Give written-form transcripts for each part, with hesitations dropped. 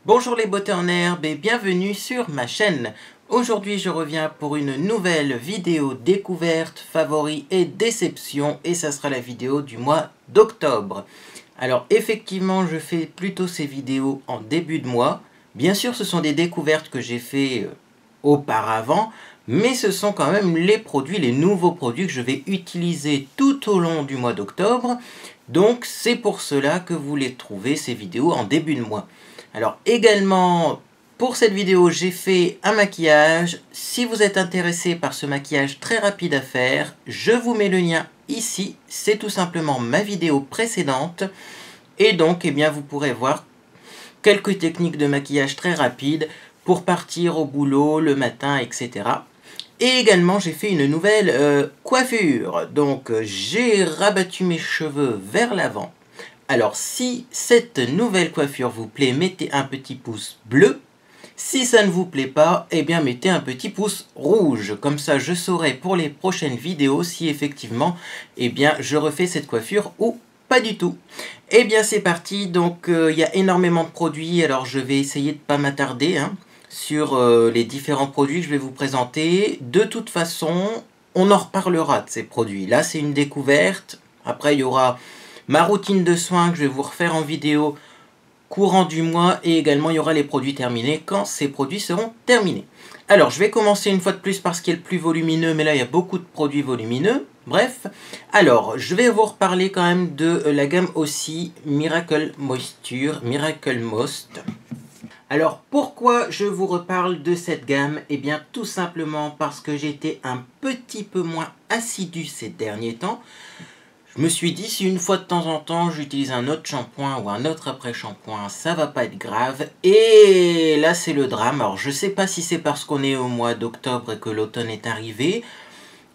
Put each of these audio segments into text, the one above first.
Bonjour les beautés en herbe et bienvenue sur ma chaîne. Aujourd'hui je reviens pour une nouvelle vidéo découverte, favoris et déception et ça sera la vidéo du mois d'octobre. Alors effectivement je fais plutôt ces vidéos en début de mois. Bien sûr ce sont des découvertes que j'ai fait auparavant, mais ce sont quand même les produits, les nouveaux produits que je vais utiliser tout au long du mois d'octobre. Donc c'est pour cela que vous les trouvez ces vidéos en début de mois. Alors également, pour cette vidéo, j'ai fait un maquillage. Si vous êtes intéressé par ce maquillage très rapide à faire, je vous mets le lien ici. C'est tout simplement ma vidéo précédente. Et donc, eh bien, vous pourrez voir quelques techniques de maquillage très rapides pour partir au boulot le matin, etc. Et également, j'ai fait une nouvelle coiffure. Donc, j'ai rabattu mes cheveux vers l'avant. Alors, si cette nouvelle coiffure vous plaît, mettez un petit pouce bleu. Si ça ne vous plaît pas, eh bien, mettez un petit pouce rouge. Comme ça, je saurai pour les prochaines vidéos si effectivement, eh bien, je refais cette coiffure ou pas du tout. Eh bien, c'est parti. Donc, il y a énormément de produits. Alors, je vais essayer de ne pas m'attarder sur les différents produits que je vais vous présenter. De toute façon, on en reparlera de ces produits. Là, c'est une découverte. Après, il y aura ma routine de soins que je vais vous refaire en vidéo courant du mois et également il y aura les produits terminés quand ces produits seront terminés. Alors je vais commencer une fois de plus par ce qui est le plus volumineux, mais là il y a beaucoup de produits volumineux. Bref, alors je vais vous reparler quand même de la gamme aussi Miracle Moisture, Miracle Most. Alors pourquoi je vous reparle de cette gamme? Eh bien tout simplement parce que j'étais un petit peu moins assidu ces derniers temps. Je me suis dit, si une fois de temps en temps j'utilise un autre shampoing ou un autre après-shampoing, ça va pas être grave. Et là c'est le drame. Alors je sais pas si c'est parce qu'on est au mois d'octobre et que l'automne est arrivé,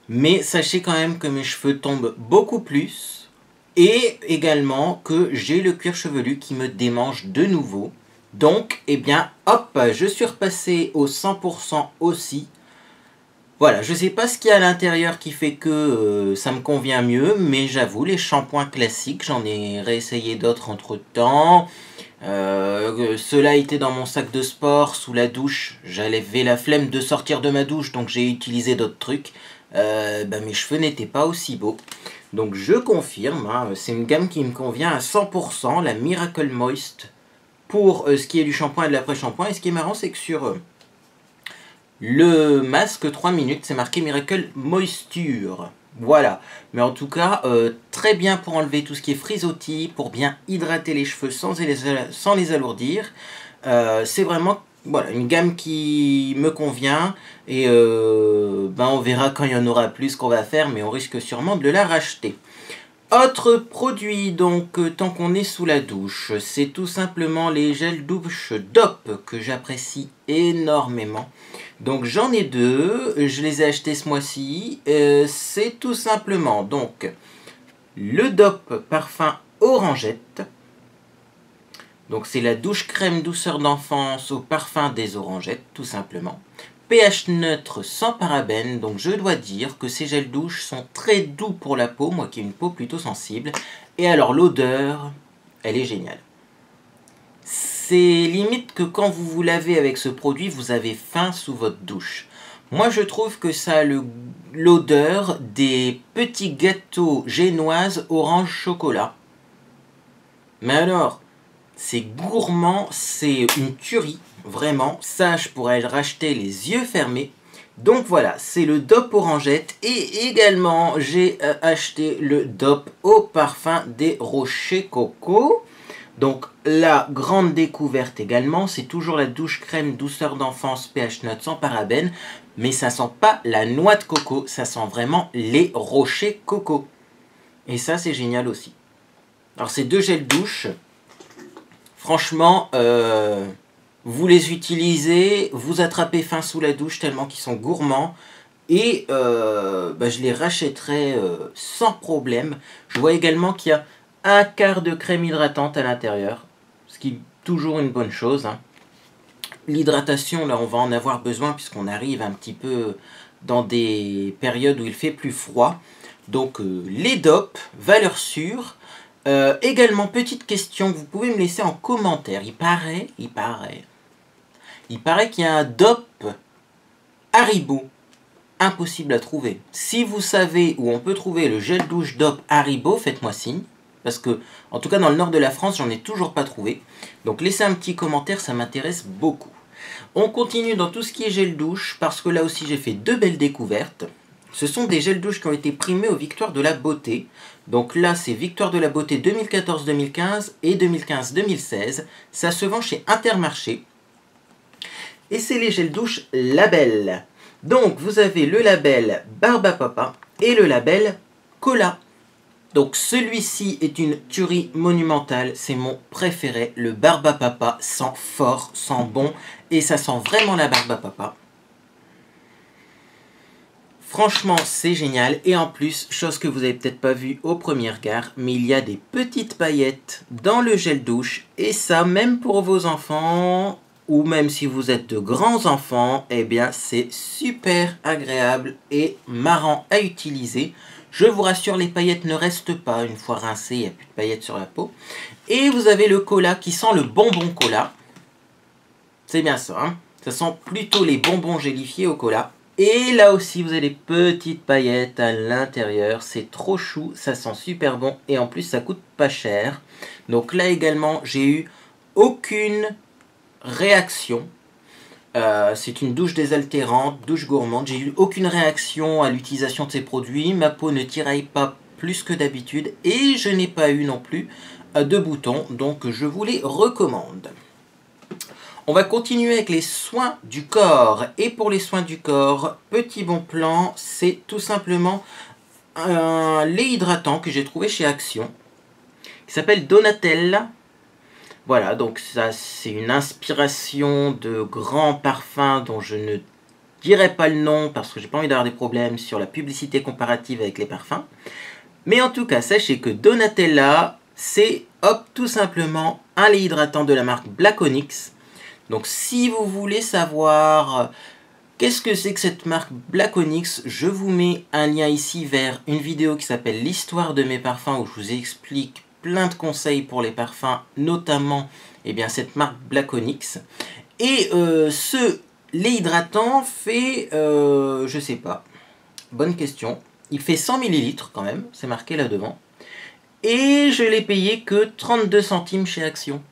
mais sachez quand même que mes cheveux tombent beaucoup plus. Et également que j'ai le cuir chevelu qui me démange de nouveau. Donc, eh bien, hop, je suis repassé au 100% aussi. Voilà, je sais pas ce qu'il y a à l'intérieur qui fait que ça me convient mieux, mais j'avoue, les shampoings classiques, j'en ai réessayé d'autres entre temps. Ceux-là étaient dans mon sac de sport, sous la douche. J'avais la flemme de sortir de ma douche, donc j'ai utilisé d'autres trucs. Mes cheveux n'étaient pas aussi beaux. Donc je confirme, c'est une gamme qui me convient à 100%, la Miracle Moist, pour ce qui est du shampoing et de l'après-shampoing. Et ce qui est marrant, c'est que sur le masque 3 minutes, c'est marqué Miracle Moisture. Voilà. Mais en tout cas, très bien pour enlever tout ce qui est frisottis, pour bien hydrater les cheveux sans les alourdir. C'est vraiment voilà, une gamme qui me convient. Et on verra quand il y en aura plus qu'on va faire, mais on risque sûrement de la racheter. Autre produit, donc, tant qu'on est sous la douche, c'est tout simplement les gels douche DOP que j'apprécie énormément. Donc j'en ai deux, je les ai achetés ce mois-ci. C'est tout simplement donc le DOP parfum Orangette. Donc c'est la douche crème douceur d'enfance au parfum des orangettes, tout simplement. pH neutre sans parabènes, donc je dois dire que ces gels douche sont très doux pour la peau, moi qui ai une peau plutôt sensible. Et alors l'odeur, elle est géniale. C'est limite que quand vous vous lavez avec ce produit, vous avez faim sous votre douche. Moi je trouve que ça a l'odeur des petits gâteaux génoises orange chocolat. Mais alors, c'est gourmand, c'est une tuerie. Vraiment, ça je pourrais le racheter les yeux fermés. Donc voilà, c'est le DOP Orangette. Et également, j'ai acheté le DOP au parfum des Rochers Coco. Donc la grande découverte également, c'est toujours la douche crème douceur d'enfance pH neutre sans parabènes. Mais ça sent pas la noix de coco, ça sent vraiment les Rochers Coco. Et ça c'est génial aussi. Alors ces deux gels douche, franchement, vous les utilisez, vous attrapez faim sous la douche tellement qu'ils sont gourmands. Et je les rachèterai sans problème. Je vois également qu'il y a un quart de crème hydratante à l'intérieur. Ce qui est toujours une bonne chose. L'hydratation, là, on va en avoir besoin puisqu'on arrive un petit peu dans des périodes où il fait plus froid. Donc les DOP, valeur sûre. Également, petite question, vous pouvez me laisser en commentaire. Il paraît qu'il y a un DOP Haribo impossible à trouver. Si vous savez où on peut trouver le gel douche DOP Haribo, faites-moi signe. Parce que, en tout cas dans le nord de la France, j'en ai toujours pas trouvé. Donc laissez un petit commentaire, ça m'intéresse beaucoup. On continue dans tout ce qui est gel douche, parce que là aussi j'ai fait 2 belles découvertes. Ce sont des gels douche qui ont été primés aux Victoires de la Beauté. Donc là, c'est Victoire de la Beauté 2014-2015 et 2015-2016. Ça se vend chez Intermarché. Et c'est les gels douche Label. Donc, vous avez le label Barbe à Papa et le label Cola. Donc, celui-ci est une tuerie monumentale. C'est mon préféré. Le Barbe à Papa sent fort, sent bon. Et ça sent vraiment la Barbe à Papa. Franchement, c'est génial. Et en plus, chose que vous n'avez peut-être pas vue au premier regard, mais il y a des petites paillettes dans le gel douche. Et ça, même pour vos enfants, ou même si vous êtes de grands enfants, eh bien, c'est super agréable et marrant à utiliser. Je vous rassure, les paillettes ne restent pas. Une fois rincées, il n'y a plus de paillettes sur la peau. Et vous avez le cola qui sent le bonbon cola. C'est bien ça, hein? Ça sent plutôt les bonbons gélifiés au cola. Et là aussi, vous avez des petites paillettes à l'intérieur. C'est trop chou, ça sent super bon. Et en plus, ça coûte pas cher. Donc là également, j'ai eu aucune réaction. C'est une douche désaltérante, douche gourmande. J'ai eu aucune réaction à l'utilisation de ces produits. Ma peau ne tiraille pas plus que d'habitude. Et je n'ai pas eu non plus de boutons. Donc je vous les recommande. On va continuer avec les soins du corps. Et pour les soins du corps, petit bon plan, c'est tout simplement un lait hydratant que j'ai trouvé chez Action, qui s'appelle Donatella. Voilà, donc ça c'est une inspiration de grands parfums dont je ne dirai pas le nom parce que j'ai pas envie d'avoir des problèmes sur la publicité comparative avec les parfums. Mais en tout cas, sachez que Donatella, c'est hop, tout simplement un lait hydratant de la marque Black Onyx. Donc si vous voulez savoir qu'est-ce que c'est que cette marque Black Onyx, je vous mets un lien ici vers une vidéo qui s'appelle l'histoire de mes parfums où je vous explique plein de conseils pour les parfums, notamment cette marque Black Onyx. Et ce lait hydratant fait, je sais pas, bonne question, il fait 100 ml quand même, c'est marqué là devant. Et je l'ai payé que 32 centimes chez Action.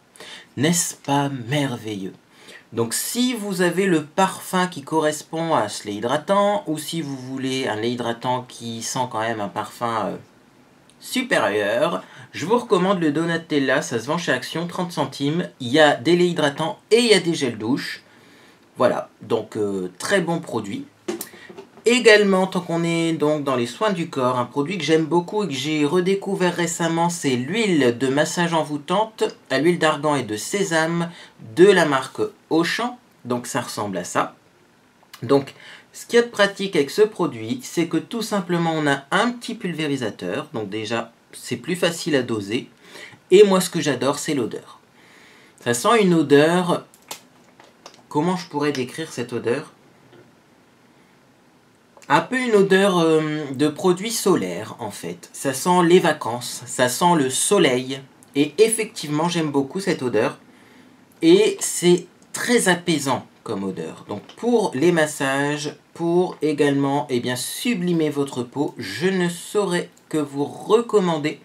N'est-ce pas merveilleux? Donc si vous avez le parfum qui correspond à ce lait hydratant, ou si vous voulez un lait hydratant qui sent quand même un parfum supérieur, je vous recommande le Donatella, ça se vend chez Action, 30 centimes. Il y a des laits hydratants et il y a des gels douche. Voilà, donc très bon produit. Également, tant qu'on est donc dans les soins du corps, un produit que j'aime beaucoup et que j'ai redécouvert récemment, c'est l'huile de massage envoûtante à l'huile d'argan et de sésame de la marque Auchan. Donc ça ressemble à ça. Donc ce qu'il y a de pratique avec ce produit, c'est que tout simplement on a un petit pulvérisateur. Donc déjà c'est plus facile à doser. Et moi ce que j'adore c'est l'odeur. Ça sent une odeur... Comment je pourrais décrire cette odeur ? Un peu une odeur de produit solaire en fait. Ça sent les vacances, ça sent le soleil. Et effectivement j'aime beaucoup cette odeur. Et c'est très apaisant comme odeur. Donc pour les massages, pour également sublimer votre peau, je ne saurais que vous recommander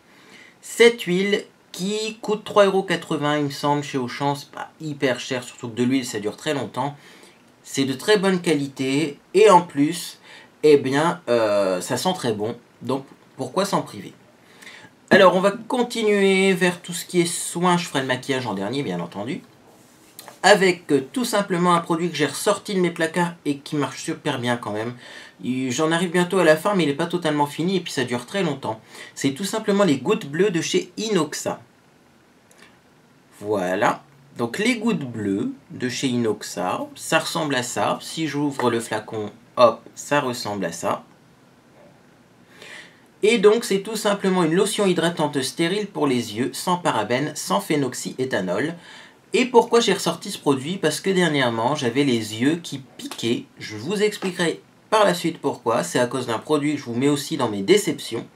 cette huile qui coûte 3,80 € il me semble chez Auchan. C'est pas hyper cher, surtout que de l'huile ça dure très longtemps. C'est de très bonne qualité et en plus... ça sent très bon, donc pourquoi s'en priver? Alors on va continuer vers tout ce qui est soins, je ferai le maquillage en dernier bien entendu, avec tout simplement un produit que j'ai ressorti de mes placards et qui marche super bien quand même. J'en arrive bientôt à la fin mais il n'est pas totalement fini et puis ça dure très longtemps. C'est tout simplement les gouttes bleues de chez Inoxa. Voilà, donc les gouttes bleues de chez Inoxa, ça ressemble à ça. Si j'ouvre le flacon, hop, ça ressemble à ça. Et donc c'est tout simplement une lotion hydratante stérile pour les yeux, sans parabènes, sans phénoxyéthanol. Et pourquoi j'ai ressorti ce produit? Parce que dernièrement j'avais les yeux qui piquaient. Je vous expliquerai par la suite pourquoi. C'est à cause d'un produit que je vous mets aussi dans mes déceptions.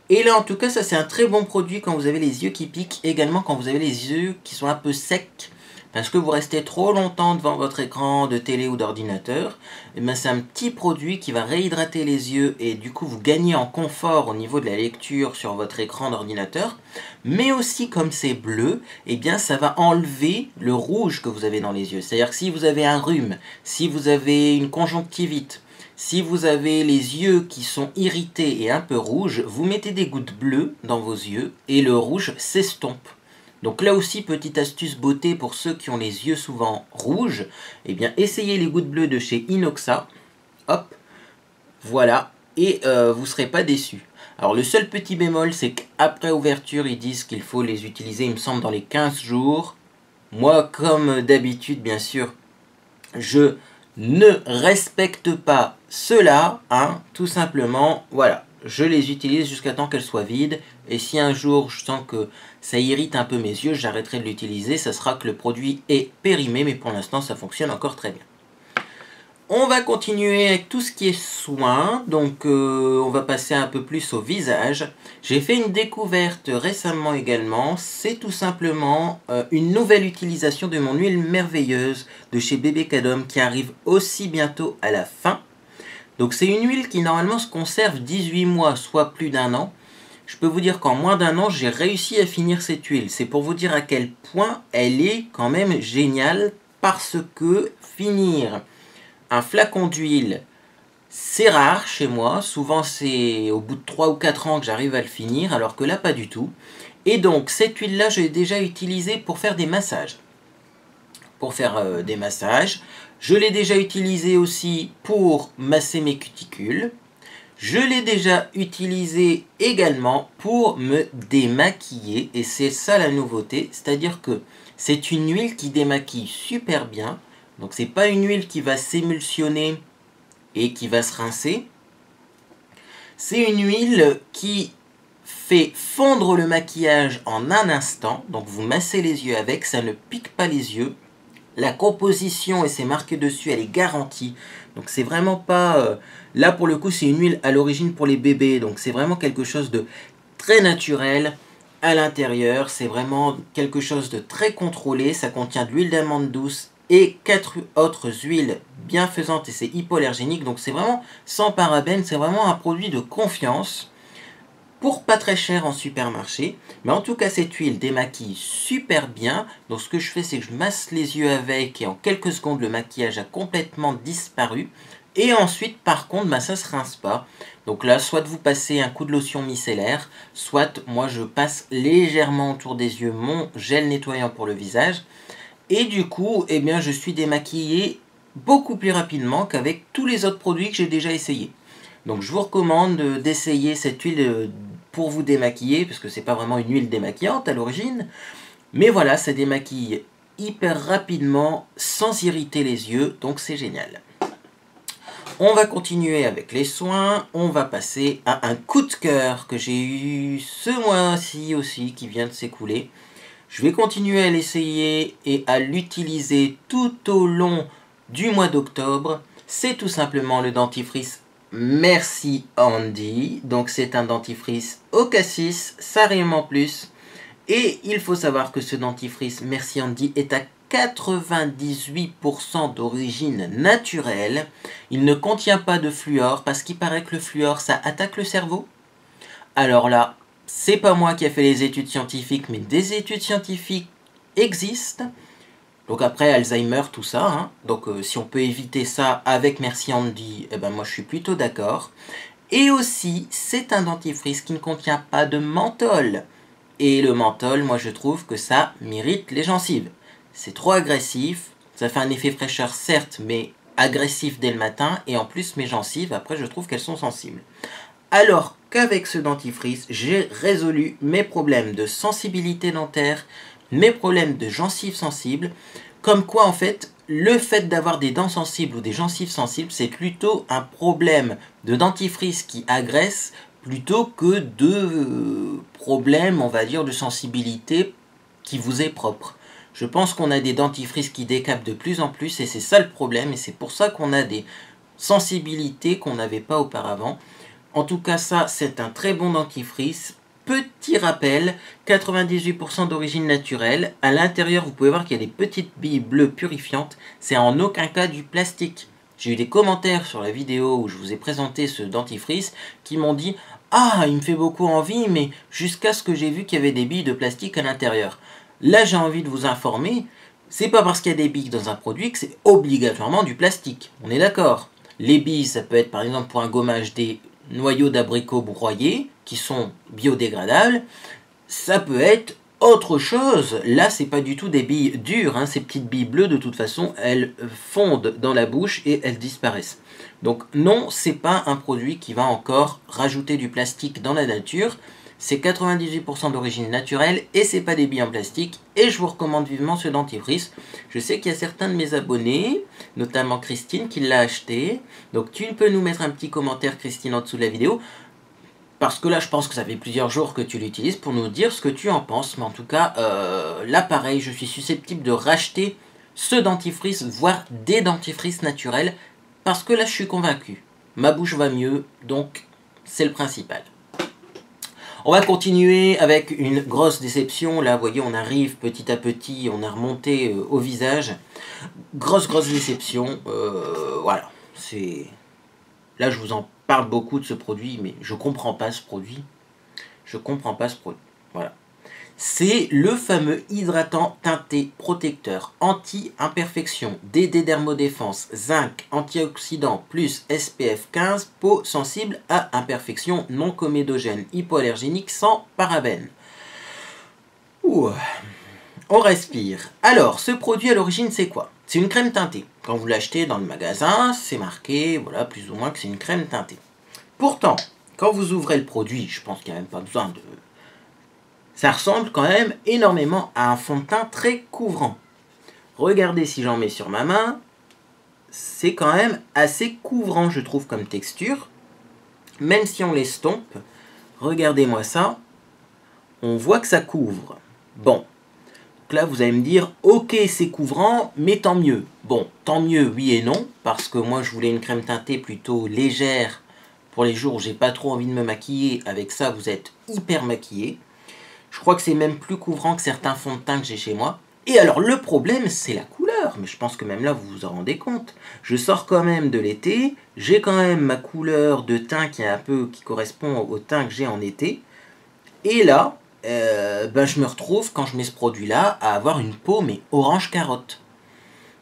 Et là en tout cas ça c'est un très bon produit quand vous avez les yeux qui piquent, également quand vous avez les yeux qui sont un peu secs, parce que vous restez trop longtemps devant votre écran de télé ou d'ordinateur. Et ben c'est un petit produit qui va réhydrater les yeux et du coup vous gagnez en confort au niveau de la lecture sur votre écran d'ordinateur. Mais aussi comme c'est bleu, et bien ça va enlever le rouge que vous avez dans les yeux. C'est-à-dire que si vous avez un rhume, si vous avez une conjonctivite, si vous avez les yeux qui sont irrités et un peu rouges, vous mettez des gouttes bleues dans vos yeux et le rouge s'estompe. Donc là aussi, petite astuce beauté pour ceux qui ont les yeux souvent rouges, eh bien essayez les gouttes bleues de chez Inoxa, hop, voilà, et vous ne serez pas déçus. Alors le seul petit bémol, c'est qu'après ouverture, ils disent qu'il faut les utiliser, il me semble, dans les 15 jours. Moi, comme d'habitude, bien sûr, je ne respecte pas cela, hein, tout simplement, voilà. Je les utilise jusqu'à temps qu'elles soient vides. Et si un jour je sens que ça irrite un peu mes yeux, j'arrêterai de l'utiliser. Ça sera que le produit est périmé, mais pour l'instant ça fonctionne encore très bien. On va continuer avec tout ce qui est soins. Donc on va passer un peu plus au visage. J'ai fait une découverte récemment également. C'est tout simplement une nouvelle utilisation de mon huile merveilleuse de chez Bébé Cadom qui arrive aussi bientôt à la fin. Donc c'est une huile qui normalement se conserve 18 mois, soit plus d'un an. Je peux vous dire qu'en moins d'un an, j'ai réussi à finir cette huile. C'est pour vous dire à quel point elle est quand même géniale, parce que finir un flacon d'huile, c'est rare chez moi. Souvent c'est au bout de 3 ou 4 ans que j'arrive à le finir, alors que là pas du tout. Et donc cette huile là, je l'ai déjà utilisée pour faire des massages. Je l'ai déjà utilisé aussi pour masser mes cuticules. Je l'ai déjà utilisé également pour me démaquiller. Et c'est ça la nouveauté. C'est-à-dire que c'est une huile qui démaquille super bien. Donc c'est pas une huile qui va s'émulsionner et qui va se rincer. C'est une huile qui fait fondre le maquillage en un instant. Donc vous massez les yeux avec, ça ne pique pas les yeux. La composition, et c'est marqué dessus, elle est garantie. Donc c'est vraiment pas... là pour le coup c'est une huile à l'origine pour les bébés. Donc c'est vraiment quelque chose de très naturel à l'intérieur. C'est vraiment quelque chose de très contrôlé. Ça contient de l'huile d'amande douce et 4 autres huiles bienfaisantes. Et c'est hypoallergénique. Donc c'est vraiment sans parabènes. C'est vraiment un produit de confiance. Pour pas très cher en supermarché, mais en tout cas cette huile démaquille super bien. Donc ce que je fais, c'est que je masse les yeux avec et en quelques secondes le maquillage a complètement disparu. Et ensuite par contre ça se rince pas. Donc là soit vous passez un coup de lotion micellaire, soit moi je passe légèrement autour des yeux mon gel nettoyant pour le visage. Et du coup eh bien je suis démaquillé beaucoup plus rapidement qu'avec tous les autres produits que j'ai déjà essayés. Donc je vous recommande d'essayer cette huile pour vous démaquiller, parce que c'est pas vraiment une huile démaquillante à l'origine. Mais voilà, ça démaquille hyper rapidement, sans irriter les yeux, donc c'est génial. On va continuer avec les soins, on va passer à un coup de cœur que j'ai eu ce mois-ci aussi, qui vient de s'écouler. Je vais continuer à l'essayer et à l'utiliser tout au long du mois d'octobre. C'est tout simplement le dentifrice Merci Andy. Donc c'est un dentifrice au cassis, ça rime en plus. Et il faut savoir que ce dentifrice Merci Andy est à 98% d'origine naturelle. Il ne contient pas de fluor parce qu'il paraît que le fluor ça attaque le cerveau. Alors là, c'est pas moi qui ai fait les études scientifiques, mais des études scientifiques existent. Donc après Alzheimer, tout ça, hein. Donc si on peut éviter ça avec Merci Andy, eh ben moi je suis plutôt d'accord. Et aussi, c'est un dentifrice qui ne contient pas de menthol. Et le menthol, moi je trouve que ça m'irrite les gencives. C'est trop agressif, ça fait un effet fraîcheur certes, mais agressif dès le matin. Et en plus mes gencives, après je trouve qu'elles sont sensibles. Alors qu'avec ce dentifrice, j'ai résolu mes problèmes de sensibilité dentaire, mes problèmes de gencives sensibles, comme quoi en fait, le fait d'avoir des dents sensibles ou des gencives sensibles, c'est plutôt un problème de dentifrice qui agresse, plutôt que de problème, on va dire, de sensibilité qui vous est propre. Je pense qu'on a des dentifrices qui décapent de plus en plus, et c'est ça le problème, et c'est pour ça qu'on a des sensibilités qu'on n'avait pas auparavant. En tout cas, ça, c'est un très bon dentifrice. Petit rappel, 98% d'origine naturelle. À l'intérieur, vous pouvez voir qu'il y a des petites billes bleues purifiantes. C'est en aucun cas du plastique. J'ai eu des commentaires sur la vidéo où je vous ai présenté ce dentifrice qui m'ont dit « Ah, il me fait beaucoup envie, mais jusqu'à ce que j'ai vu qu'il y avait des billes de plastique à l'intérieur. » Là, j'ai envie de vous informer, c'est pas parce qu'il y a des billes dans un produit que c'est obligatoirement du plastique. On est d'accord. Les billes, ça peut être par exemple pour un gommage des noyaux d'abricots broyés qui sont biodégradables. Ça peut être autre chose. Là, c'est pas du tout des billes dures. Ces petites billes bleues, de toute façon, elles fondent dans la bouche et elles disparaissent. Donc non, c'est pas un produit qui va encore rajouter du plastique dans la nature. C'est 98% d'origine naturelle et c'est pas des billes en plastique. Et je vous recommande vivement ce dentifrice. Je sais qu'il y a certains de mes abonnés, notamment Christine, qui l'a acheté. Donc tu peux nous mettre un petit commentaire, Christine, en dessous de la vidéo. Parce que là, je pense que ça fait plusieurs jours que tu l'utilises pour nous dire ce que tu en penses. Mais en tout cas, là, pareil, je suis susceptible de racheter ce dentifrice, voire des dentifrices naturels. Parce que là, je suis convaincu. Ma bouche va mieux, donc c'est le principal. On va continuer avec une grosse déception. Là, vous voyez, on arrive petit à petit, on a remonté au visage. Grosse déception. Voilà, c'est... Là, je vous en parle beaucoup de ce produit, mais je comprends pas ce produit. Je comprends pas ce produit. Voilà. C'est le fameux hydratant teinté protecteur anti-imperfection, DD Dermodéfense, zinc, antioxydant plus SPF 15, peau sensible à imperfection, non comédogène, hypoallergénique, sans parabènes. Ouh. On respire. Alors, ce produit à l'origine, c'est quoi? C'est une crème teintée. Quand vous l'achetez dans le magasin, c'est marqué, voilà, plus ou moins que c'est une crème teintée. Pourtant, quand vous ouvrez le produit, je pense qu'il n'y a même pas besoin de... Ça ressemble quand même énormément à un fond de teint très couvrant. Regardez si j'en mets sur ma main. C'est quand même assez couvrant, je trouve, comme texture. Même si on l'estompe, regardez-moi ça. On voit que ça couvre. Bon. Donc là, vous allez me dire, ok, c'est couvrant, mais tant mieux. Bon, tant mieux, oui et non, parce que moi, je voulais une crème teintée plutôt légère pour les jours où j'ai pas trop envie de me maquiller. Avec ça, vous êtes hyper maquillé. Je crois que c'est même plus couvrant que certains fonds de teint que j'ai chez moi. Et alors, le problème, c'est la couleur. Mais je pense que même là, vous vous en rendez compte. Je sors quand même de l'été. J'ai quand même ma couleur de teint qui est un peu qui correspond au teint que j'ai en été. Et là, je me retrouve, quand je mets ce produit-là, à avoir une peau, mais orange carotte.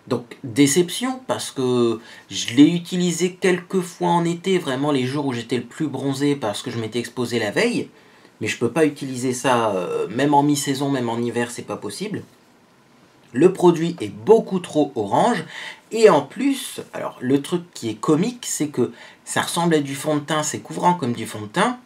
Donc, déception, parce que je l'ai utilisé quelques fois en été, vraiment les jours où j'étais le plus bronzé, parce que je m'étais exposé la veille. Mais je peux pas utiliser ça, même en mi-saison, même en hiver, c'est pas possible. Le produit est beaucoup trop orange. Et en plus, alors le truc qui est comique, c'est que ça ressemble à du fond de teint, c'est couvrant comme du fond de teint.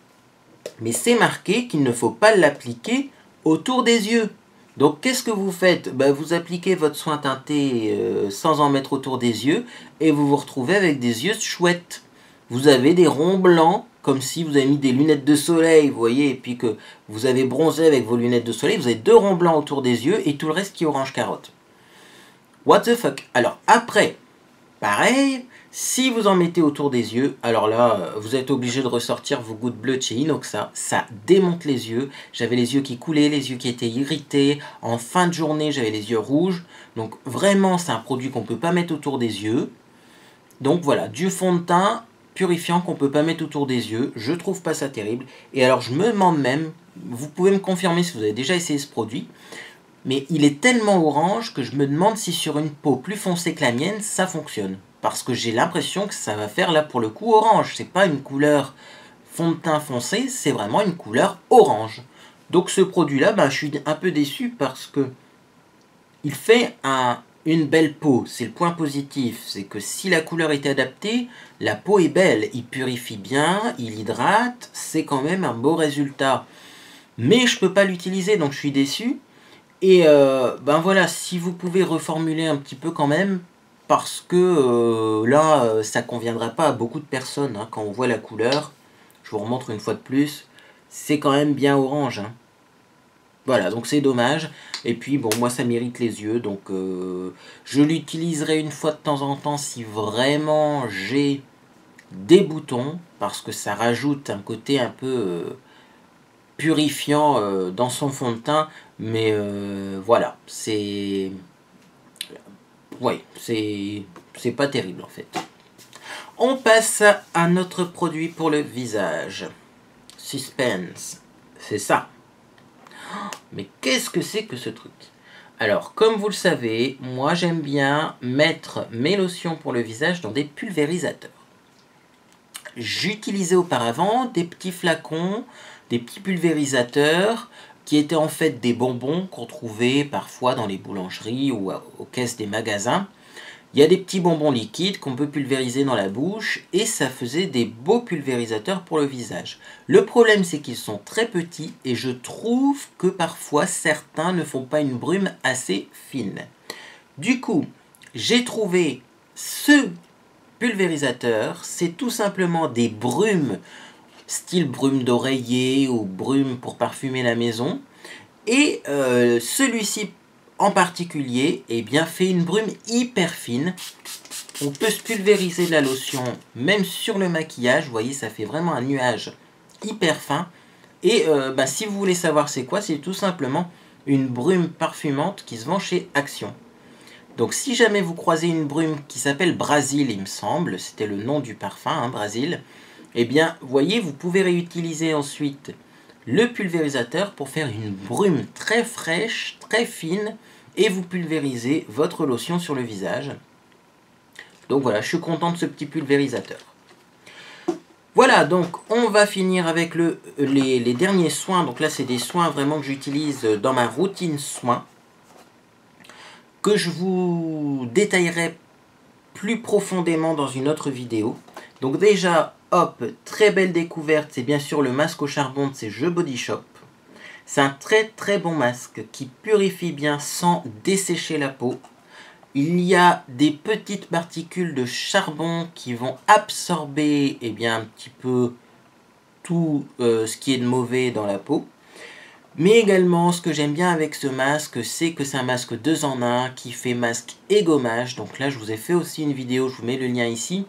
Mais c'est marqué qu'il ne faut pas l'appliquer autour des yeux. Donc qu'est-ce que vous faites? Vous appliquez votre soin teinté sans en mettre autour des yeux. Et vous vous retrouvez avec des yeux chouettes. Vous avez des ronds blancs, comme si vous avez mis des lunettes de soleil, vous voyez, et puis que vous avez bronzé avec vos lunettes de soleil, vous avez deux ronds blancs autour des yeux et tout le reste qui est orange carotte. What the fuck? Alors après, pareil, si vous en mettez autour des yeux, alors là, vous êtes obligé de ressortir vos gouttes bleues de chez Inoxa, ça démonte les yeux. J'avais les yeux qui coulaient, les yeux qui étaient irrités, en fin de journée, j'avais les yeux rouges. Donc vraiment, c'est un produit qu'on ne peut pas mettre autour des yeux. Donc voilà, du fond de teint purifiant qu'on ne peut pas mettre autour des yeux, je trouve pas ça terrible. Et alors je me demande même, vous pouvez me confirmer si vous avez déjà essayé ce produit, mais il est tellement orange que je me demande si sur une peau plus foncée que la mienne, ça fonctionne. Parce que j'ai l'impression que ça va faire là pour le coup orange, c'est pas une couleur fond de teint foncé, c'est vraiment une couleur orange. Donc ce produit là, je suis un peu déçu parce que il fait une belle peau, c'est le point positif, c'est que si la couleur est adaptée, la peau est belle, il purifie bien, il hydrate, c'est quand même un beau résultat. Mais je ne peux pas l'utiliser, donc je suis déçu. Et voilà, si vous pouvez reformuler un petit peu quand même, parce que là, ça ne conviendra pas à beaucoup de personnes, quand on voit la couleur, je vous remontre une fois de plus, c'est quand même bien orange. Voilà, donc c'est dommage. Et puis, bon, moi, ça m'irrite les yeux. Donc, je l'utiliserai une fois de temps en temps si vraiment j'ai des boutons, parce que ça rajoute un côté un peu purifiant dans son fond de teint, mais voilà, c'est... Ouais, c'est pas terrible en fait. On passe à notre produit pour le visage. Suspense, c'est ça. Mais qu'est-ce que c'est que ce truc? Alors, comme vous le savez, moi j'aime bien mettre mes lotions pour le visage dans des pulvérisateurs. J'utilisais auparavant des petits flacons, des petits pulvérisateurs qui étaient en fait des bonbons qu'on trouvait parfois dans les boulangeries ou aux caisses des magasins. Il y a des petits bonbons liquides qu'on peut pulvériser dans la bouche et ça faisait des beaux pulvérisateurs pour le visage. Le problème c'est qu'ils sont très petits et je trouve que parfois certains ne font pas une brume assez fine. Du coup, j'ai trouvé ce pulvérisateur, c'est tout simplement des brumes, style brume d'oreiller ou brume pour parfumer la maison. Et celui-ci en particulier, eh bien, fait une brume hyper fine. On peut se pulvériser la lotion même sur le maquillage. Vous voyez, ça fait vraiment un nuage hyper fin. Et si vous voulez savoir c'est quoi, c'est tout simplement une brume parfumante qui se vend chez Action. Donc si jamais vous croisez une brume qui s'appelle Brasil, il me semble, c'était le nom du parfum, hein, Brasil, eh bien, vous voyez, vous pouvez réutiliser ensuite le pulvérisateur pour faire une brume très fraîche, très fine, et vous pulvérisez votre lotion sur le visage. Donc voilà, je suis content de ce petit pulvérisateur. Voilà, donc on va finir avec les derniers soins. Donc là, c'est des soins vraiment que j'utilise dans ma routine soins, que je vous détaillerai plus profondément dans une autre vidéo. Donc déjà, hop, très belle découverte, c'est bien sûr le masque au charbon de chez The Body Shop. C'est un très bon masque qui purifie bien sans dessécher la peau. Il y a des petites particules de charbon qui vont absorber un petit peu tout ce qui est de mauvais dans la peau. Mais également, ce que j'aime bien avec ce masque, c'est que c'est un masque 2 en 1 qui fait masque et gommage. Donc là, je vous ai fait aussi une vidéo, je vous mets le lien ici.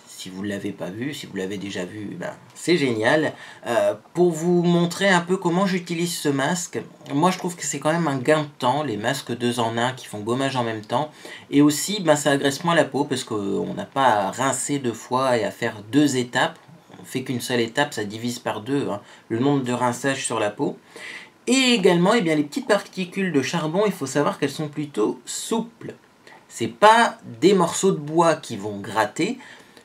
Si vous ne l'avez pas vu, si vous l'avez déjà vu, c'est génial. Pour vous montrer un peu comment j'utilise ce masque, moi je trouve que c'est quand même un gain de temps, les masques 2 en 1 qui font gommage en même temps. Et aussi, ça agresse moins la peau parce qu'on n'a pas à rincer 2 fois et à faire 2 étapes. On fait qu'une seule étape, ça divise par 2 le nombre de rinçages sur la peau. Et également, les petites particules de charbon, il faut savoir qu'elles sont plutôt souples. C'est pas des morceaux de bois qui vont gratter,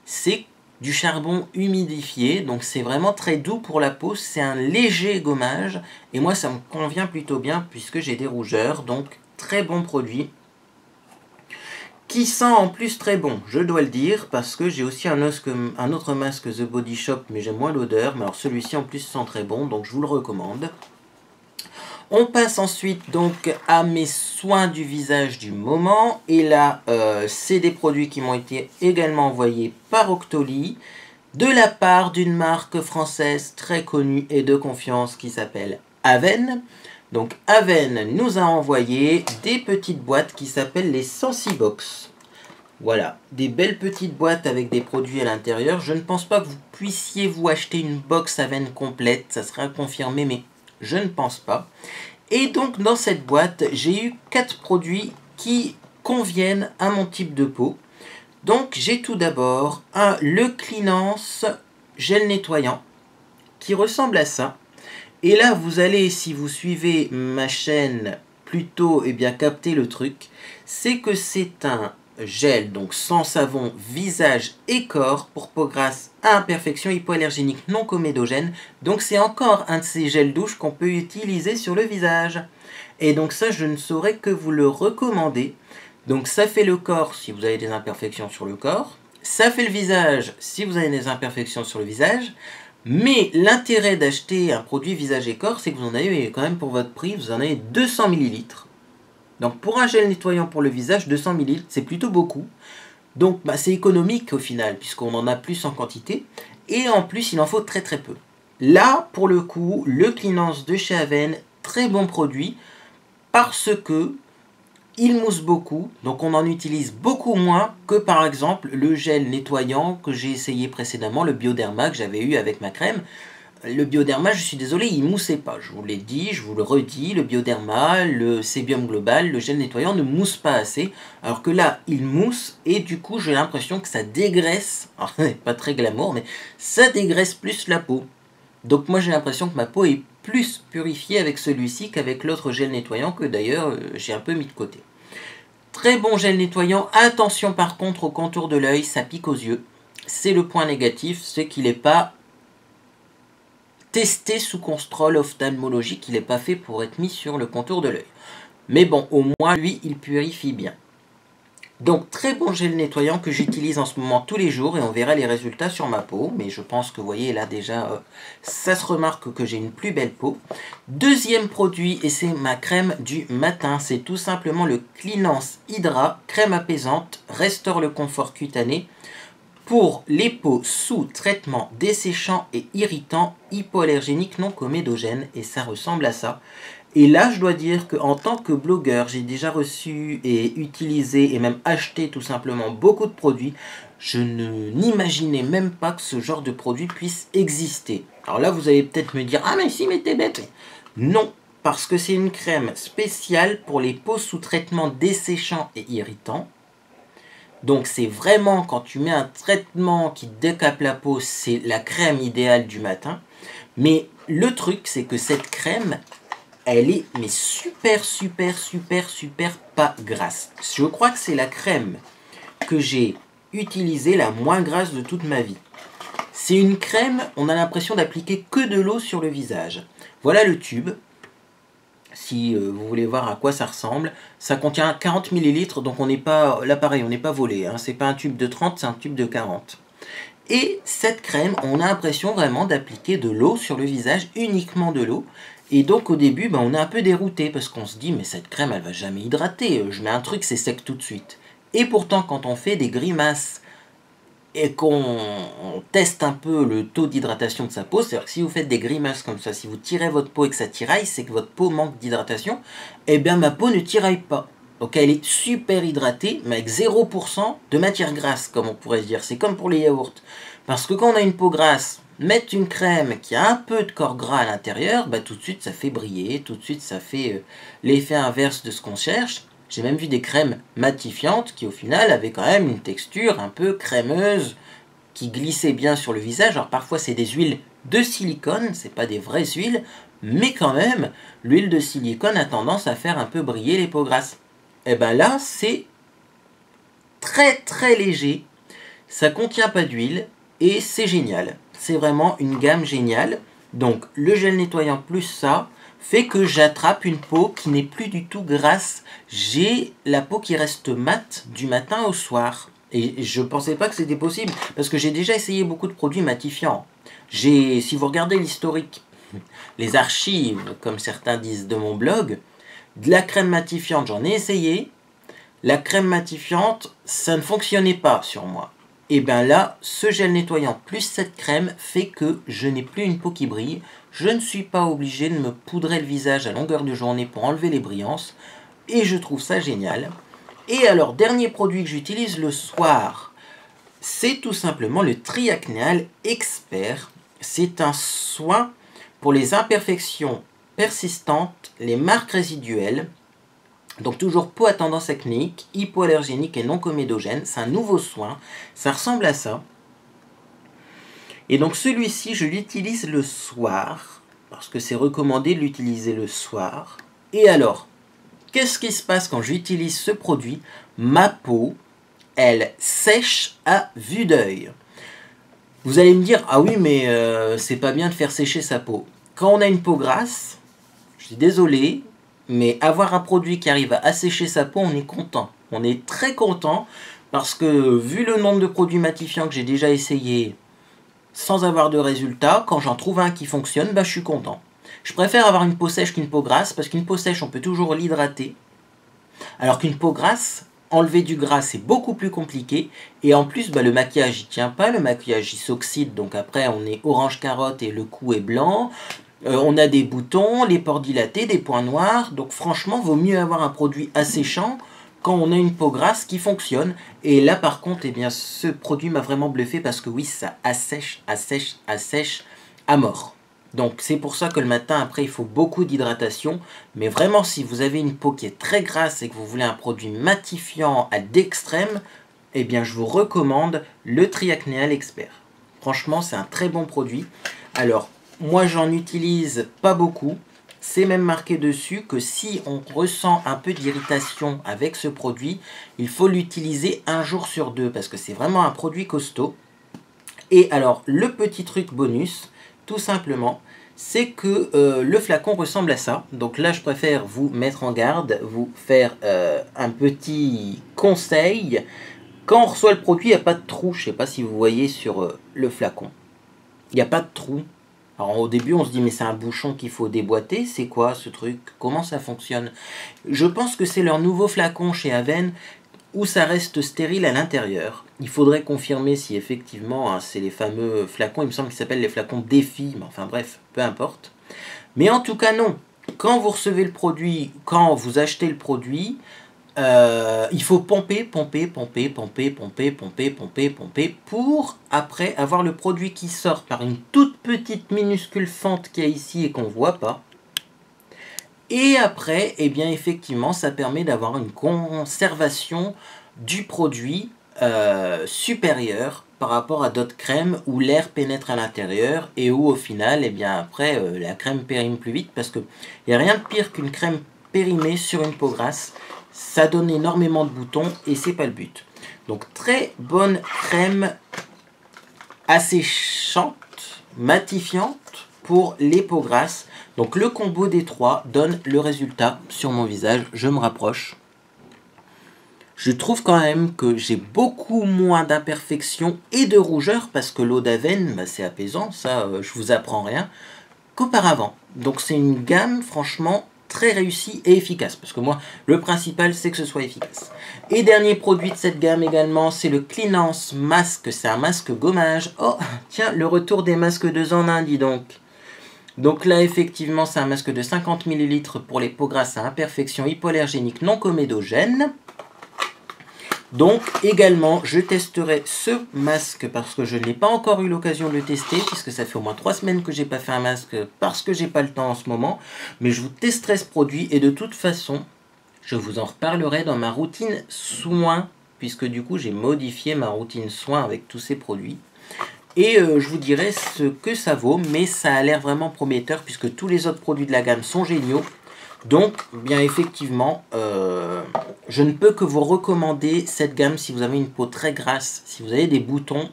c'est du charbon humidifié, donc c'est vraiment très doux pour la peau, c'est un léger gommage, et moi ça me convient plutôt bien puisque j'ai des rougeurs, donc très bon produit, qui sent en plus très bon, je dois le dire, parce que j'ai aussi un autre masque The Body Shop, mais j'aime moins l'odeur, mais alors celui-ci en plus sent très bon, donc je vous le recommande. On passe ensuite donc à mes soins du visage du moment. Et là, c'est des produits qui m'ont été également envoyés par Octoly de la part d'une marque française très connue et de confiance qui s'appelle Aven. Donc Aven nous a envoyé des petites boîtes qui s'appellent les Sensibox. Voilà, des belles petites boîtes avec des produits à l'intérieur. Je ne pense pas que vous puissiez vous acheter une box Aven complète, ça serait à confirmer, mais je ne pense pas. Et donc dans cette boîte, j'ai eu 4 produits qui conviennent à mon type de peau. Donc j'ai tout d'abord le Cleanance gel nettoyant qui ressemble à ça. Et là vous allez, si vous suivez ma chaîne plutôt, capter le truc. C'est que c'est un gel, donc sans savon, visage et corps pour peau grasse à imperfection hypoallergénique non comédogène. Donc c'est encore un de ces gels douche qu'on peut utiliser sur le visage. Et donc ça, je ne saurais que vous le recommander. Donc ça fait le corps si vous avez des imperfections sur le corps. Ça fait le visage si vous avez des imperfections sur le visage. Mais l'intérêt d'acheter un produit visage et corps, c'est que vous en avez quand même pour votre prix, vous en avez 200 ml. Donc pour un gel nettoyant pour le visage, 200 ml, c'est plutôt beaucoup. Donc c'est économique au final, puisqu'on en a plus en quantité. Et en plus, il en faut très peu. Là, pour le coup, le Cleanance de chez Aven, très bon produit, parce que il mousse beaucoup, donc on en utilise beaucoup moins que par exemple le gel nettoyant que j'ai essayé précédemment, le Bioderma que j'avais eu avec ma crème. Le Bioderma, je suis désolé, il ne moussait pas. Je vous l'ai dit, je vous le redis, le Bioderma, le Sébium Global, le gel nettoyant ne mousse pas assez. Alors que là, il mousse et du coup, j'ai l'impression que ça dégraisse. Alors, pas très glamour, mais ça dégraisse plus la peau. Donc moi, j'ai l'impression que ma peau est plus purifiée avec celui-ci qu'avec l'autre gel nettoyant que d'ailleurs, j'ai un peu mis de côté. Très bon gel nettoyant. Attention par contre au contour de l'œil, ça pique aux yeux. C'est le point négatif, c'est qu'il n'est pas testé sous contrôle ophtalmologique, il n'est pas fait pour être mis sur le contour de l'œil. Mais bon, au moins, lui, il purifie bien. Donc, très bon gel nettoyant que j'utilise en ce moment tous les jours et on verra les résultats sur ma peau. Mais je pense que, vous voyez, là déjà, ça se remarque que j'ai une plus belle peau. Deuxième produit, et c'est ma crème du matin. C'est tout simplement le Cleanance Hydra, crème apaisante, restaure le confort cutané. Pour les peaux sous traitement desséchant et irritant, hypoallergénique non comédogène, et ça ressemble à ça. Et là, je dois dire qu'en tant que blogueur, j'ai déjà reçu et utilisé et même acheté tout simplement beaucoup de produits. Je n'imaginais même pas que ce genre de produit puisse exister. Alors là, vous allez peut-être me dire « Ah mais si, mais t'es bête !» Non, parce que c'est une crème spéciale pour les peaux sous traitement desséchant et irritant. Donc c'est vraiment, quand tu mets un traitement qui décape la peau, c'est la crème idéale du matin. Mais le truc, c'est que cette crème, elle est mais super pas grasse. Je crois que c'est la crème que j'ai utilisée la moins grasse de toute ma vie. C'est une crème, on a l'impression d'appliquer que de l'eau sur le visage. Voilà le tube. Si vous voulez voir à quoi ça ressemble, ça contient 40 ml, donc on n'est pas, là pareil, on n'est pas volé, hein, c'est pas un tube de 30, c'est un tube de 40. Et cette crème, on a l'impression vraiment d'appliquer de l'eau sur le visage, uniquement de l'eau. Et donc au début, on est un peu dérouté, parce qu'on se dit, mais cette crème, elle va jamais hydrater, je mets un truc, c'est sec tout de suite. Et pourtant, quand on fait des grimaces, et qu'on teste un peu le taux d'hydratation de sa peau, c'est-à-dire que si vous faites des grimaces comme ça, si vous tirez votre peau et que ça tiraille, c'est que votre peau manque d'hydratation, eh bien ma peau ne tiraille pas. Donc elle est super hydratée, mais avec 0% de matière grasse, comme on pourrait se dire. C'est comme pour les yaourts. Parce que quand on a une peau grasse, mettre une crème qui a un peu de corps gras à l'intérieur, tout de suite ça fait briller, tout de suite ça fait l'effet inverse de ce qu'on cherche. J'ai même vu des crèmes matifiantes qui au final avaient quand même une texture un peu crémeuse qui glissait bien sur le visage. Alors parfois c'est des huiles de silicone, c'est pas des vraies huiles, mais quand même l'huile de silicone a tendance à faire un peu briller les peaux grasses. Et bien là c'est très léger, ça contient pas d'huile et c'est génial. C'est vraiment une gamme géniale. Donc le gel nettoyant plus ça fait que j'attrape une peau qui n'est plus du tout grasse. J'ai la peau qui reste mate du matin au soir. Et je ne pensais pas que c'était possible, parce que j'ai déjà essayé beaucoup de produits matifiants. Si vous regardez l'historique, les archives, comme certains disent de mon blog, de la crème matifiante, j'en ai essayé. La crème matifiante, ça ne fonctionnait pas sur moi. Et bien là, ce gel nettoyant plus cette crème fait que je n'ai plus une peau qui brille. Je ne suis pas obligé de me poudrer le visage à longueur de journée pour enlever les brillances. Et je trouve ça génial. Et alors, dernier produit que j'utilise le soir, c'est tout simplement le Triacnéal Expert. C'est un soin pour les imperfections persistantes, les marques résiduelles. Donc toujours peau à tendance acnéique, hypoallergénique et non comédogène. C'est un nouveau soin. Ça ressemble à ça. Et donc celui-ci, je l'utilise le soir. Parce que c'est recommandé de l'utiliser le soir. Et alors, qu'est-ce qui se passe quand j'utilise ce produit? Ma peau, elle sèche à vue d'œil. Vous allez me dire, ah oui, mais c'est pas bien de faire sécher sa peau. Quand on a une peau grasse, je suis désolé, mais avoir un produit qui arrive à assécher sa peau, on est content. On est très content parce que vu le nombre de produits matifiants que j'ai déjà essayé sans avoir de résultat, quand j'en trouve un qui fonctionne, je suis content. Je préfère avoir une peau sèche qu'une peau grasse parce qu'une peau sèche, on peut toujours l'hydrater. Alors qu'une peau grasse, enlever du gras, c'est beaucoup plus compliqué. Et en plus, le maquillage, il tient pas. Le maquillage, il s'oxyde. Donc après, on est orange carotte et le cou est blanc. On a des boutons, les pores dilatés, des points noirs. Donc franchement, vaut mieux avoir un produit asséchant quand on a une peau grasse qui fonctionne. Et là par contre, eh bien, ce produit m'a vraiment bluffé parce que oui, ça assèche, assèche, assèche à mort. Donc c'est pour ça que le matin, après, il faut beaucoup d'hydratation. Mais vraiment, si vous avez une peau qui est très grasse et que vous voulez un produit matifiant à d'extrême, eh bien, je vous recommande le Triacnéal Expert. Franchement, c'est un très bon produit. Alors, moi, j'en utilise pas beaucoup. C'est même marqué dessus que si on ressent un peu d'irritation avec ce produit, il faut l'utiliser 1 jour sur 2 parce que c'est vraiment un produit costaud. Et alors, le petit truc bonus, tout simplement, c'est que le flacon ressemble à ça. Donc là, je préfère vous mettre en garde, vous faire un petit conseil. Quand on reçoit le produit, il n'y a pas de trou. Je ne sais pas si vous voyez sur le flacon. Il n'y a pas de trou. Alors au début, on se dit, mais c'est un bouchon qu'il faut déboîter. C'est quoi ce truc? Comment ça fonctionne? Je pense que c'est leur nouveau flacon chez Aven où ça reste stérile à l'intérieur. Il faudrait confirmer si effectivement hein, c'est les fameux flacons. Il me semble qu'ils s'appellent les flacons défi. Mais enfin bref, peu importe. Mais en tout cas, non. Quand vous recevez le produit, quand vous achetez le produit, il faut pomper, pomper, pomper, pomper, pomper, pomper, pomper, pomper pour après avoir le produit qui sort par une toute petite minuscule fente qu'il y a ici et qu'on ne voit pas. Et après, eh bien effectivement, ça permet d'avoir une conservation du produit supérieure par rapport à d'autres crèmes où l'air pénètre à l'intérieur et où au final, eh bien après, la crème périme plus vite parce qu'il n'y a rien de pire qu'une crème périmée sur une peau grasse. Ça donne énormément de boutons et c'est pas le but. Donc très bonne crème asséchante, matifiante pour les peaux grasses. Donc le combo des trois donne le résultat sur mon visage. Je me rapproche. Je trouve quand même que j'ai beaucoup moins d'imperfections et de rougeur parce que l'eau d'Aven, bah, c'est apaisant, ça je vous apprends rien, qu'auparavant. Donc c'est une gamme franchement très réussi et efficace, parce que moi, le principal, c'est que ce soit efficace. Et dernier produit de cette gamme également, c'est le Cleanance Masque, c'est un masque gommage. Oh, tiens, le retour des masques 2 en 1, dis donc. Donc là, effectivement, c'est un masque de 50 ml pour les peaux grasses à imperfection hypoallergénique non comédogène. Donc également, je testerai ce masque parce que je n'ai pas encore eu l'occasion de le tester puisque ça fait au moins 3 semaines que j'ai pas fait un masque parce que j'ai pas le temps en ce moment. Mais je vous testerai ce produit et de toute façon, je vous en reparlerai dans ma routine soins puisque du coup j'ai modifié ma routine soins avec tous ces produits. Et je vous dirai ce que ça vaut, mais ça a l'air vraiment prometteur puisque tous les autres produits de la gamme sont géniaux. Donc, bien effectivement, je ne peux que vous recommander cette gamme si vous avez une peau très grasse, si vous avez des boutons,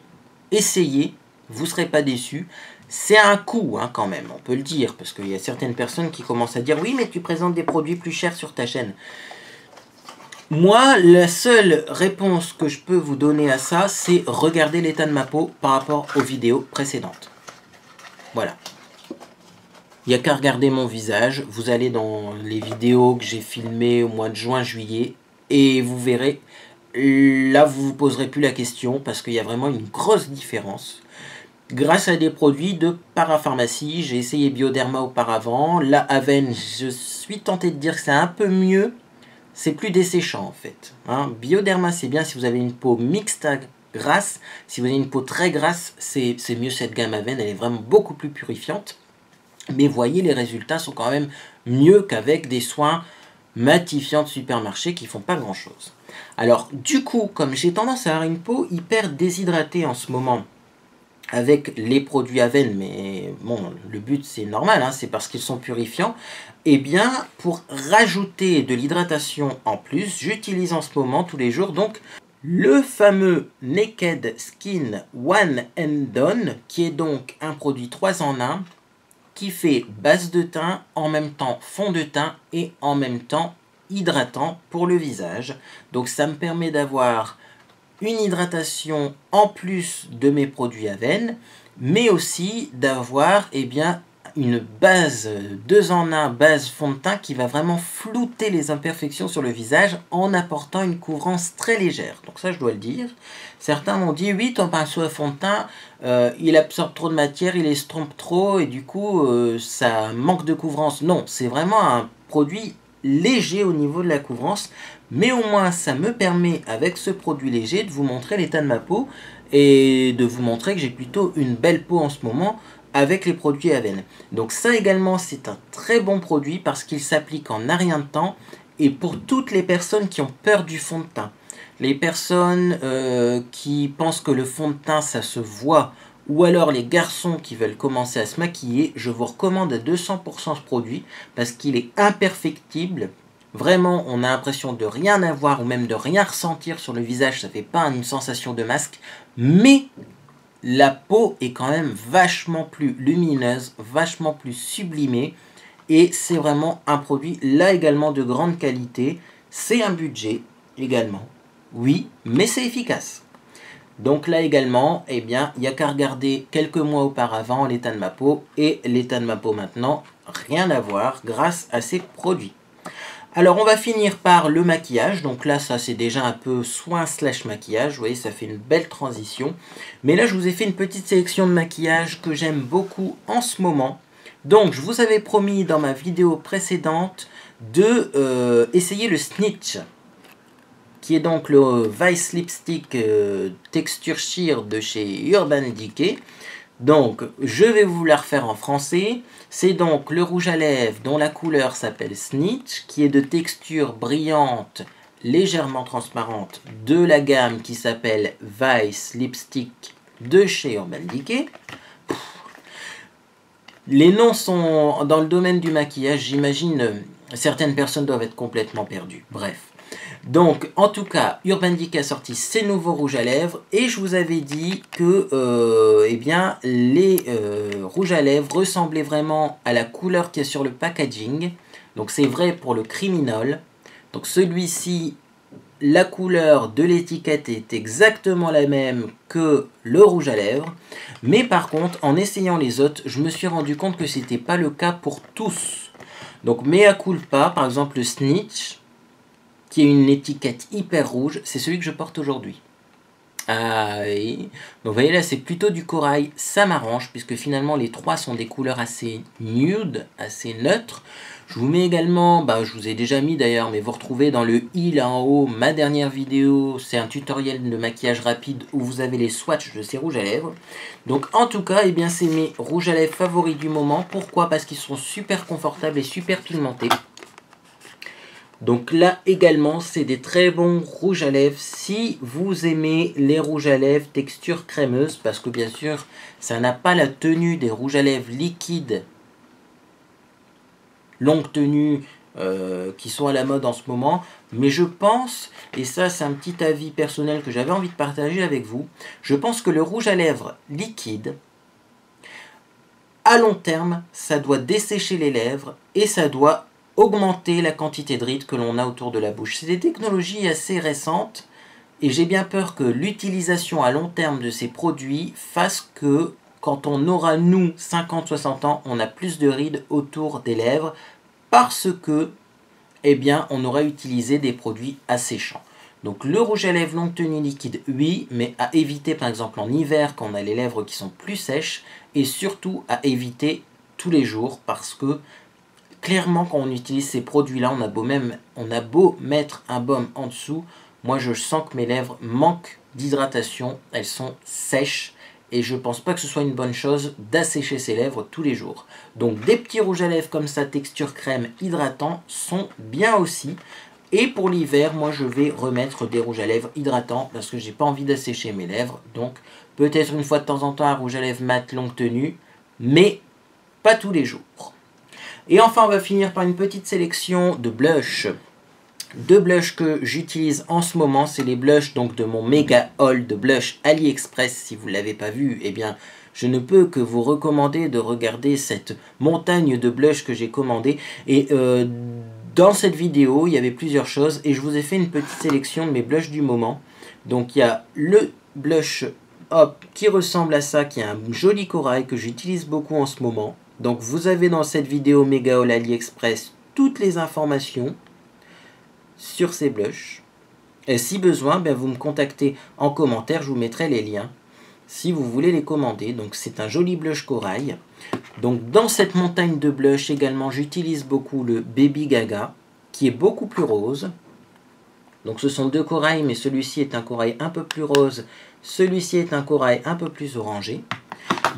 essayez, vous ne serez pas déçus. C'est un coût hein, quand même, on peut le dire, parce qu'il y a certaines personnes qui commencent à dire « Oui, mais tu présentes des produits plus chers sur ta chaîne ». Moi, la seule réponse que je peux vous donner à ça, c'est regarder l'état de ma peau par rapport aux vidéos précédentes. Voilà. Il n'y a qu'à regarder mon visage, vous allez dans les vidéos que j'ai filmées au mois de juin-juillet et vous verrez, là vous ne vous poserez plus la question parce qu'il y a vraiment une grosse différence. Grâce à des produits de parapharmacie, j'ai essayé Bioderma auparavant, là Aven, je suis tenté de dire que c'est un peu mieux, c'est plus desséchant en fait. Hein. Bioderma c'est bien si vous avez une peau mixte à grasse, si vous avez une peau très grasse, c'est mieux cette gamme Aven, elle est vraiment beaucoup plus purifiante. Mais voyez, les résultats sont quand même mieux qu'avec des soins matifiants de supermarché qui font pas grand chose. Alors du coup, comme j'ai tendance à avoir une peau hyper déshydratée en ce moment avec les produits Aven, mais bon, le but c'est normal, hein, c'est parce qu'ils sont purifiants, et bien pour rajouter de l'hydratation en plus, j'utilise en ce moment tous les jours donc le fameux Naked Skin One and Done, qui est donc un produit 3 en 1, qui fait base de teint, en même temps fond de teint et en même temps hydratant pour le visage. Donc ça me permet d'avoir une hydratation en plus de mes produits Aven, mais aussi d'avoir eh bien, une base 2 en 1, base fond de teint qui va vraiment flouter les imperfections sur le visage en apportant une couvrance très légère. Donc ça, je dois le dire. Certains m'ont dit, oui, ton pinceau à fond de teint, il absorbe trop de matière, il estompe trop et du coup, ça manque de couvrance. Non, c'est vraiment un produit léger au niveau de la couvrance, mais au moins ça me permet avec ce produit léger de vous montrer l'état de ma peau et de vous montrer que j'ai plutôt une belle peau en ce moment avec les produits Aven. Donc ça également, c'est un très bon produit parce qu'il s'applique en un rien de temps et pour toutes les personnes qui ont peur du fond de teint. Les personnes qui pensent que le fond de teint ça se voit, ou alors les garçons qui veulent commencer à se maquiller, je vous recommande à 200% ce produit parce qu'il est imperfectible. Vraiment, on a l'impression de rien avoir ou même de rien ressentir sur le visage, ça ne fait pas une sensation de masque, mais la peau est quand même vachement plus lumineuse, vachement plus sublimée et c'est vraiment un produit là également de grande qualité. C'est un budget également, oui, mais c'est efficace. Donc là également, eh bien, il n'y a qu'à regarder quelques mois auparavant l'état de ma peau et l'état de ma peau maintenant, rien à voir grâce à ces produits. Alors on va finir par le maquillage, donc là ça c'est déjà un peu soin slash maquillage, vous voyez ça fait une belle transition. Mais là je vous ai fait une petite sélection de maquillage que j'aime beaucoup en ce moment. Donc je vous avais promis dans ma vidéo précédente de essayer le Snitch, qui est donc le Vice Lipstick Texture Sheer de chez Urban Decay. Donc, je vais vous la refaire en français. C'est donc le rouge à lèvres dont la couleur s'appelle Snitch, qui est de texture brillante, légèrement transparente, de la gamme qui s'appelle Vice Lipstick de chez Urban Decay. Les noms sont dans le domaine du maquillage, j'imagine certaines personnes doivent être complètement perdues. Bref. Donc, en tout cas, Urban Decay a sorti ses nouveaux rouges à lèvres et je vous avais dit que eh bien, les rouges à lèvres ressemblaient vraiment à la couleur qu'il y a sur le packaging. Donc, c'est vrai pour le Criminal. Donc, celui-ci, la couleur de l'étiquette est exactement la même que le rouge à lèvres. Mais par contre, en essayant les autres, je me suis rendu compte que ce n'était pas le cas pour tous. Donc, mea culpa, par exemple, le Snitch, qui est une étiquette hyper rouge, c'est celui que je porte aujourd'hui. Ah oui. Donc vous voyez là, c'est plutôt du corail, ça m'arrange, puisque finalement les trois sont des couleurs assez nude, assez neutres. Je vous mets également, je vous ai déjà mis d'ailleurs, mais vous retrouvez dans le i là en haut, ma dernière vidéo, c'est un tutoriel de maquillage rapide où vous avez les swatchs de ces rouges à lèvres. Donc en tout cas, eh bien c'est mes rouges à lèvres favoris du moment. Pourquoi? Parce qu'ils sont super confortables et super pigmentés. Donc là également, c'est des très bons rouges à lèvres si vous aimez les rouges à lèvres texture crémeuse, parce que bien sûr, ça n'a pas la tenue des rouges à lèvres liquides, longue tenue, qui sont à la mode en ce moment. Mais je pense, et ça c'est un petit avis personnel que j'avais envie de partager avec vous, je pense que le rouge à lèvres liquide, à long terme, ça doit dessécher les lèvres et ça doit augmenter la quantité de rides que l'on a autour de la bouche. C'est des technologies assez récentes et j'ai bien peur que l'utilisation à long terme de ces produits fasse que quand on aura, nous, 50-60 ans, on a plus de rides autour des lèvres parce que, eh bien, on aura utilisé des produits asséchants. Donc le rouge à lèvres longue tenue liquide, oui, mais à éviter par exemple en hiver quand on a les lèvres qui sont plus sèches et surtout à éviter tous les jours parce que clairement, quand on utilise ces produits-là, on a beau mettre un baume en dessous, moi je sens que mes lèvres manquent d'hydratation, elles sont sèches et je pense pas que ce soit une bonne chose d'assécher ses lèvres tous les jours. Donc des petits rouges à lèvres comme ça, texture crème hydratant, sont bien aussi. Et pour l'hiver, moi je vais remettre des rouges à lèvres hydratants parce que j'ai pas envie d'assécher mes lèvres. Donc peut-être une fois de temps en temps un rouge à lèvres mat longue tenue, mais pas tous les jours. Et enfin, on va finir par une petite sélection de blushs. Deux blushs que j'utilise en ce moment, c'est les blushs donc de mon méga haul de blush AliExpress. Si vous ne l'avez pas vu, eh bien, je ne peux que vous recommander de regarder cette montagne de blushs que j'ai commandé. Et dans cette vidéo, il y avait plusieurs choses et je vous ai fait une petite sélection de mes blushs du moment. Donc, il y a le blush qui ressemble à ça, qui a un joli corail que j'utilise beaucoup en ce moment. Donc vous avez dans cette vidéo Mega Haul AliExpress toutes les informations sur ces blushs. Et si besoin, ben vous me contactez en commentaire, je vous mettrai les liens si vous voulez les commander. Donc c'est un joli blush corail. Donc dans cette montagne de blush également, j'utilise beaucoup le Baby Gaga, qui est beaucoup plus rose. Donc ce sont deux corails, mais celui-ci est un corail un peu plus rose, celui-ci est un corail un peu plus orangé.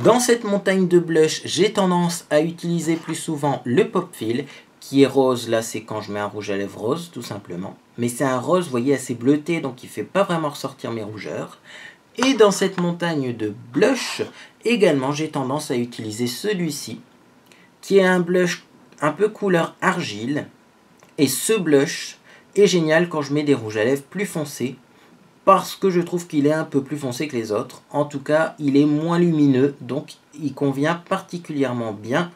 Dans cette montagne de blush, j'ai tendance à utiliser plus souvent le Pop Fill, qui est rose. Là, c'est quand je mets un rouge à lèvres rose, tout simplement. Mais c'est un rose, vous voyez, assez bleuté, donc il ne fait pas vraiment ressortir mes rougeurs. Et dans cette montagne de blush, également, j'ai tendance à utiliser celui-ci, qui est un blush un peu couleur argile. Et ce blush est génial quand je mets des rouges à lèvres plus foncés, parce que je trouve qu'il est un peu plus foncé que les autres. En tout cas, il est moins lumineux, donc il convient particulièrement bien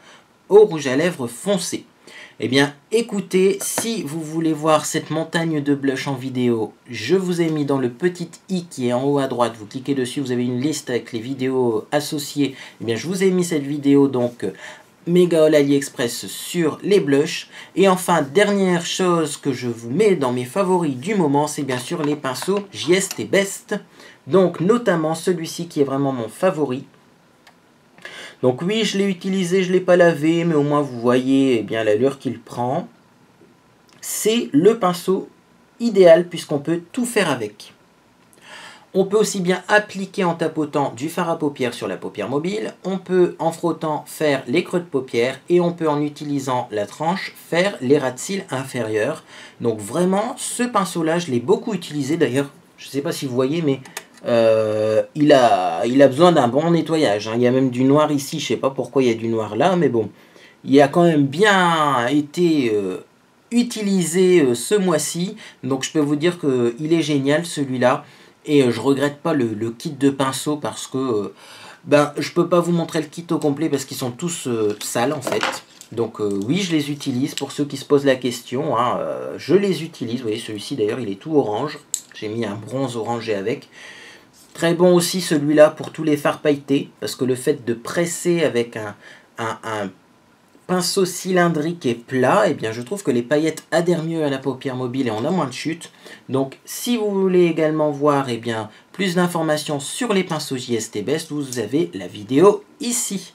au rouge à lèvres foncé. Eh bien, écoutez, si vous voulez voir cette montagne de blush en vidéo, je vous ai mis dans le petit i qui est en haut à droite. Vous cliquez dessus, vous avez une liste avec les vidéos associées. Eh bien, je vous ai mis cette vidéo, donc Mega Haul AliExpress sur les blushs. Et enfin, dernière chose que je vous mets dans mes favoris du moment, c'est bien sûr les pinceaux JST Best. Donc notamment celui-ci qui est vraiment mon favori. Donc oui, je l'ai utilisé, je ne l'ai pas lavé, mais au moins vous voyez eh bien l'allure qu'il prend. C'est le pinceau idéal puisqu'on peut tout faire avec. On peut aussi bien appliquer en tapotant du fard à paupières sur la paupière mobile, on peut en frottant faire les creux de paupières et on peut en utilisant la tranche faire les ras de cils inférieurs. Donc vraiment, ce pinceau-là, je l'ai beaucoup utilisé d'ailleurs, je ne sais pas si vous voyez, mais il a besoin d'un bon nettoyage. Hein. Il y a même du noir ici, je ne sais pas pourquoi il y a du noir là, mais bon, il a quand même bien été utilisé ce mois-ci. Donc je peux vous dire qu'il est génial celui-là. Et je regrette pas le kit de pinceau parce que je peux pas vous montrer le kit au complet parce qu'ils sont tous sales en fait. Donc oui, je les utilise pour ceux qui se posent la question. Hein, je les utilise. Vous voyez, celui-ci d'ailleurs, il est tout orange. J'ai mis un bronze orangé avec. Très bon aussi celui-là pour tous les fards pailletés parce que le fait de presser avec un pinceau cylindrique et plat, eh bien je trouve que les paillettes adhèrent mieux à la paupière mobile et on a moins de chute. Donc si vous voulez également voir eh bien, plus d'informations sur les pinceaux JST Best, vous avez la vidéo ici.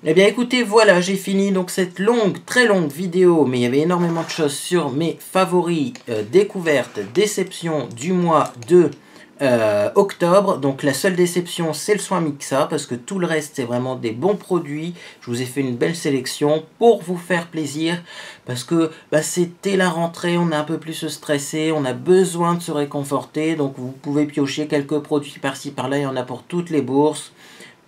Eh bien écoutez, voilà, j'ai fini donc cette très longue vidéo, mais il y avait énormément de choses sur mes favoris, découvertes, déceptions du mois de octobre. Donc la seule déception c'est le soin Mixa parce que tout le reste c'est vraiment des bons produits. Je vous ai fait une belle sélection pour vous faire plaisir parce que c'était la rentrée, on est un peu plus stressé, on a besoin de se réconforter, donc vous pouvez piocher quelques produits par-ci par-là, il y en a pour toutes les bourses,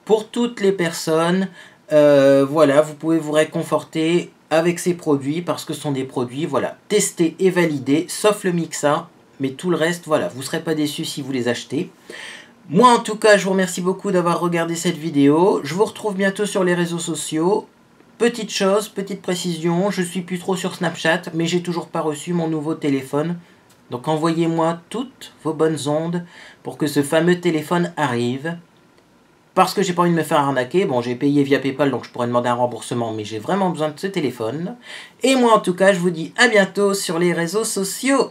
pour toutes les personnes. Voilà, vous pouvez vous réconforter avec ces produits parce que ce sont des produits voilà, testés et validés, sauf le Mixa. Mais tout le reste, voilà, vous ne serez pas déçus si vous les achetez. Moi, en tout cas, je vous remercie beaucoup d'avoir regardé cette vidéo. Je vous retrouve bientôt sur les réseaux sociaux. Petite chose, petite précision, je suis plus trop sur Snapchat, mais j'ai toujours pas reçu mon nouveau téléphone. Donc envoyez-moi toutes vos bonnes ondes pour que ce fameux téléphone arrive. Parce que j'ai pas envie de me faire arnaquer. Bon, j'ai payé via PayPal, donc je pourrais demander un remboursement, mais j'ai vraiment besoin de ce téléphone. Et moi, en tout cas, je vous dis à bientôt sur les réseaux sociaux.